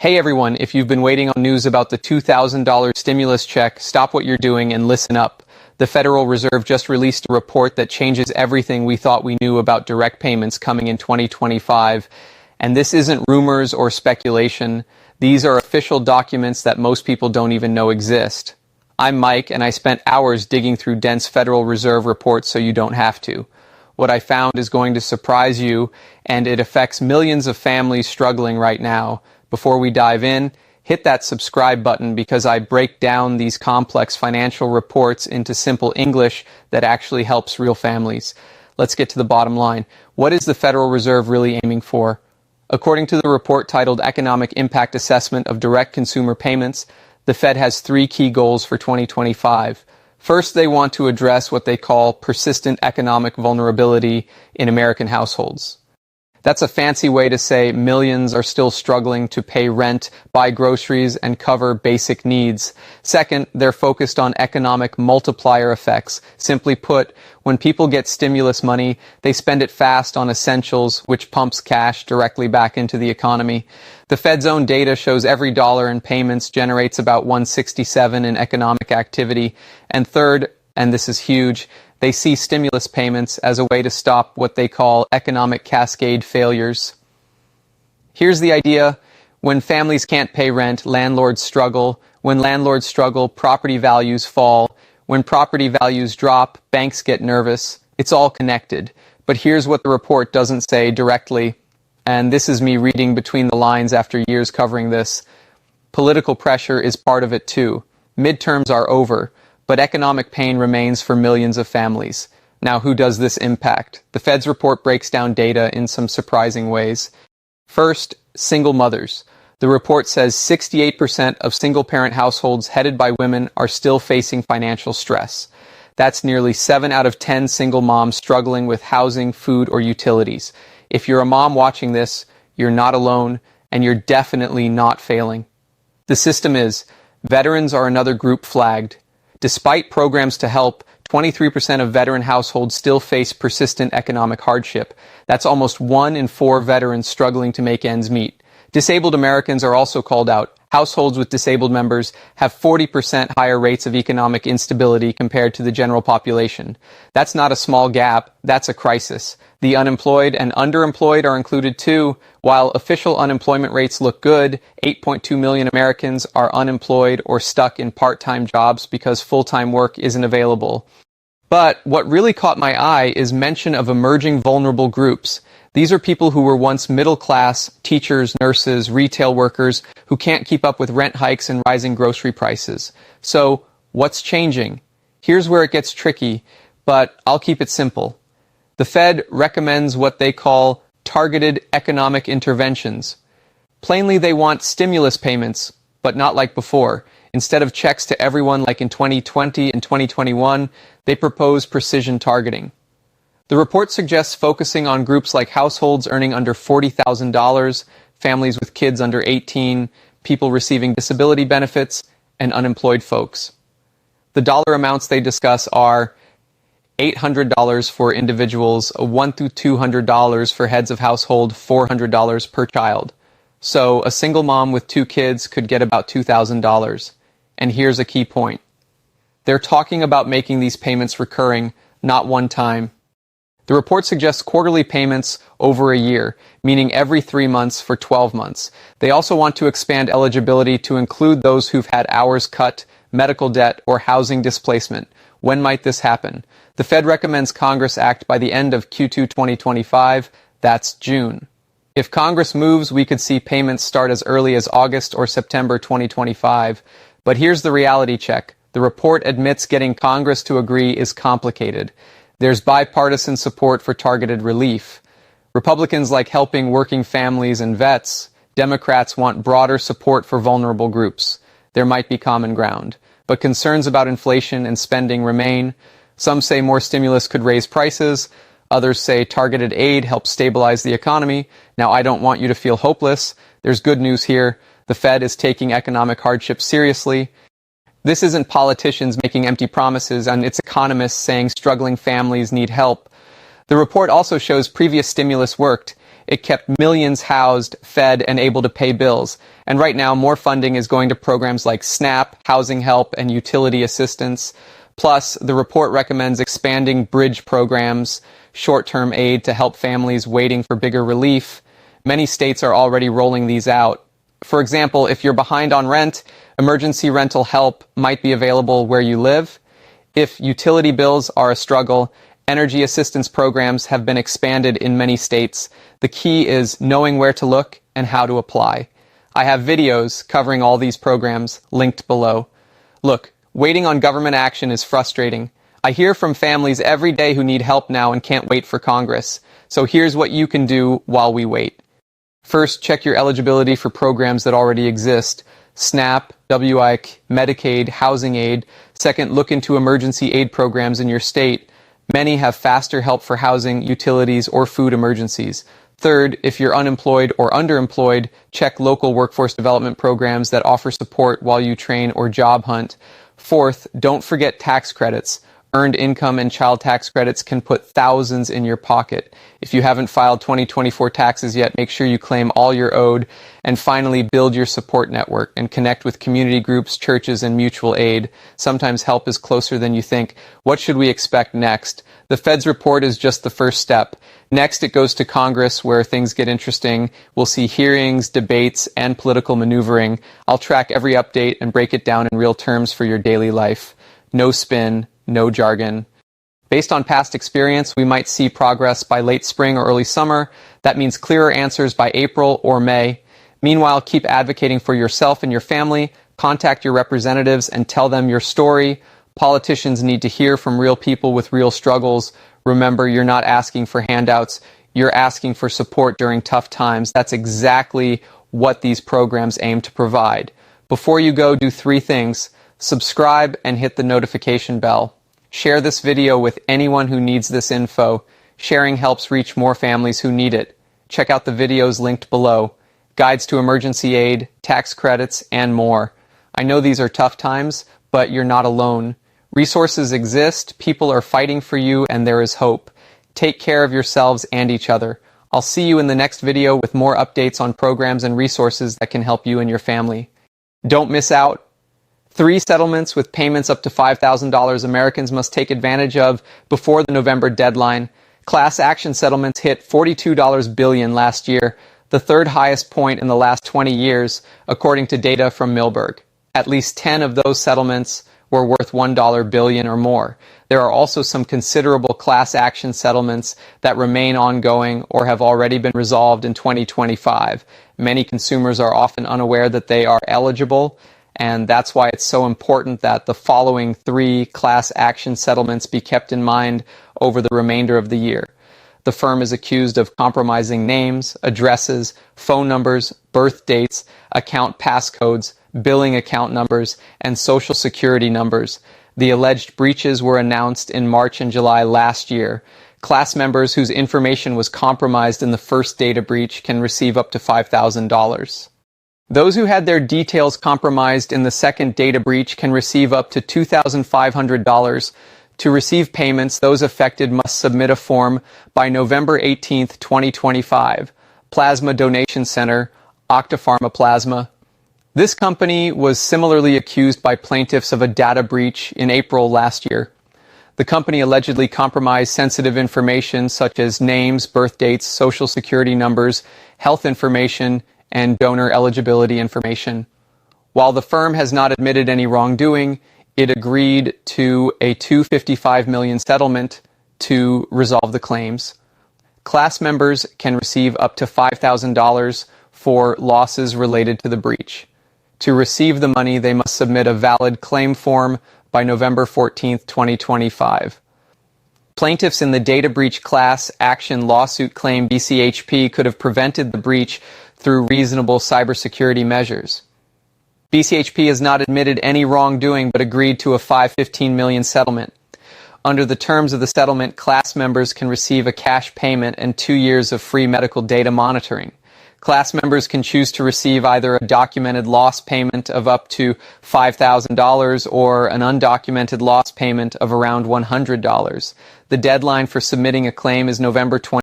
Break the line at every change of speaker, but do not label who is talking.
Hey everyone, if you've been waiting on news about the $2,000 stimulus check, stop what you're doing and listen up. The Federal Reserve just released a report that changes everything we thought we knew about direct payments coming in 2025. And this isn't rumors or speculation. These are official documents that most people don't even know exist. I'm Mike, and I spent hours digging through dense Federal Reserve reports so you don't have to. What I found is going to surprise you, and it affects millions of families struggling right now. Before we dive in, hit that subscribe button because I break down these complex financial reports into simple English that actually helps real families. Let's get to the bottom line. What is the Federal Reserve really aiming for? According to the report titled Economic Impact Assessment of Direct Consumer Payments, the Fed has three key goals for 2025. First, they want to address what they call persistent economic vulnerability in American households. That's a fancy way to say millions are still struggling to pay rent, buy groceries, and cover basic needs. Second, they're focused on economic multiplier effects. Simply put, when people get stimulus money, they spend it fast on essentials, which pumps cash directly back into the economy. The Fed's own data shows every dollar in payments generates about $1.67 in economic activity. And third, and this is huge, they see stimulus payments as a way to stop what they call economic cascade failures. Here's the idea. When families can't pay rent, landlords struggle. When landlords struggle, property values fall. When property values drop, banks get nervous. It's all connected. But here's what the report doesn't say directly, and this is me reading between the lines after years covering this. Political pressure is part of it too. Midterms are over, but economic pain remains for millions of families. Now, who does this impact? The Fed's report breaks down data in some surprising ways. First, single mothers. The report says 68% of single-parent households headed by women are still facing financial stress. That's nearly 7 out of 10 single moms struggling with housing, food, or utilities. If you're a mom watching this, you're not alone, and you're definitely not failing. The system is. Veterans are another group flagged. Despite programs to help, 23% of veteran households still face persistent economic hardship. That's almost 1 in 4 veterans struggling to make ends meet. Disabled Americans are also called out. Households with disabled members have 40% higher rates of economic instability compared to the general population. That's not a small gap, that's a crisis. The unemployed and underemployed are included too. While official unemployment rates look good, 8.2 million Americans are unemployed or stuck in part-time jobs because full-time work isn't available. But what really caught my eye is mention of emerging vulnerable groups. These are people who were once middle class, teachers, nurses, retail workers, who can't keep up with rent hikes and rising grocery prices. So, what's changing? Here's where it gets tricky, but I'll keep it simple. The Fed recommends what they call targeted economic interventions. Plainly, they want stimulus payments, but not like before. Instead of checks to everyone like in 2020 and 2021, they propose precision targeting. The report suggests focusing on groups like households earning under $40,000, families with kids under 18, people receiving disability benefits, and unemployed folks. The dollar amounts they discuss are $800 for individuals, $100 to $200 for heads of household, $400 per child. So a single mom with 2 kids could get about $2,000. And here's a key point. They're talking about making these payments recurring, not one time. The report suggests quarterly payments over a year, meaning every 3 months for 12 months. They also want to expand eligibility to include those who've had hours cut, medical debt, or housing displacement. When might this happen? The Fed recommends Congress act by the end of Q2 2025. That's June. If Congress moves, we could see payments start as early as August or September 2025. But here's the reality check. The report admits getting Congress to agree is complicated. There's bipartisan support for targeted relief. Republicans like helping working families and vets. Democrats want broader support for vulnerable groups. There might be common ground. But concerns about inflation and spending remain. Some say more stimulus could raise prices. Others say targeted aid helps stabilize the economy. Now, I don't want you to feel hopeless. There's good news here. The Fed is taking economic hardship seriously. This isn't politicians making empty promises, and it's economists saying struggling families need help. The report also shows previous stimulus worked. It kept millions housed, fed, and able to pay bills. And right now, more funding is going to programs like SNAP, housing help, and utility assistance. Plus, the report recommends expanding bridge programs, short-term aid to help families waiting for bigger relief. Many states are already rolling these out. For example, if you're behind on rent, emergency rental help might be available where you live. If utility bills are a struggle, energy assistance programs have been expanded in many states. The key is knowing where to look and how to apply. I have videos covering all these programs linked below. Look, waiting on government action is frustrating. I hear from families every day who need help now and can't wait for Congress. So here's what you can do while we wait. First, check your eligibility for programs that already exist. SNAP, WIC, Medicaid, housing aid. Second, look into emergency aid programs in your state. Many have faster help for housing, utilities, or food emergencies. Third, if you're unemployed or underemployed, check local workforce development programs that offer support while you train or job hunt. Fourth, don't forget tax credits. Earned income and child tax credits can put thousands in your pocket. If you haven't filed 2024 taxes yet, make sure you claim all you're owed. And finally, build your support network and connect with community groups, churches, and mutual aid. Sometimes help is closer than you think. What should we expect next? The Fed's report is just the first step. Next, it goes to Congress, where things get interesting. We'll see hearings, debates, and political maneuvering. I'll track every update and break it down in real terms for your daily life. No spin, no jargon. Based on past experience, we might see progress by late spring or early summer. That means clearer answers by April or May. Meanwhile, keep advocating for yourself and your family. Contact your representatives and tell them your story. Politicians need to hear from real people with real struggles. Remember, you're not asking for handouts. You're asking for support during tough times. That's exactly what these programs aim to provide. Before you go, do three things. Subscribe and hit the notification bell. Share this video with anyone who needs this info. Sharing helps reach more families who need it. Check out the videos linked below. Guides to emergency aid, tax credits, and more. I know these are tough times, but you're not alone. Resources exist, people are fighting for you, and there is hope. Take care of yourselves and each other. I'll see you in the next video with more updates on programs and resources that can help you and your family. Don't miss out. 3 settlements with payments up to $5,000 Americans must take advantage of before the November deadline. Class action settlements hit $42 billion last year, the third highest point in the last 20 years, according to data from Milberg. At least 10 of those settlements were worth $1 billion or more. There are also some considerable class action settlements that remain ongoing or have already been resolved in 2025. Many consumers are often unaware that they are eligible, and that's why it's so important that the following 3 class action settlements be kept in mind over the remainder of the year. The firm is accused of compromising names, addresses, phone numbers, birth dates, account passcodes, billing account numbers, and social security numbers. The alleged breaches were announced in March and July last year. Class members whose information was compromised in the first data breach can receive up to $5,000. Those who had their details compromised in the second data breach can receive up to $2,500. To receive payments, those affected must submit a form by November 18, 2025. Plasma Donation Center, Octapharma Plasma. This company was similarly accused by plaintiffs of a data breach in April last year. The company allegedly compromised sensitive information such as names, birth dates, social security numbers, health information, and donor eligibility information. While the firm has not admitted any wrongdoing, it agreed to a $255 million settlement to resolve the claims. Class members can receive up to $5,000 for losses related to the breach. To receive the money, they must submit a valid claim form by November 14, 2025. Plaintiffs in the data breach class action lawsuit claim BCHP could have prevented the breach through reasonable cybersecurity measures. BCHP has not admitted any wrongdoing but agreed to a $515 million settlement. Under the terms of the settlement, class members can receive a cash payment and 2 years of free medical data monitoring. Class members can choose to receive either a documented loss payment of up to $5,000 or an undocumented loss payment of around $100. The deadline for submitting a claim is November 20.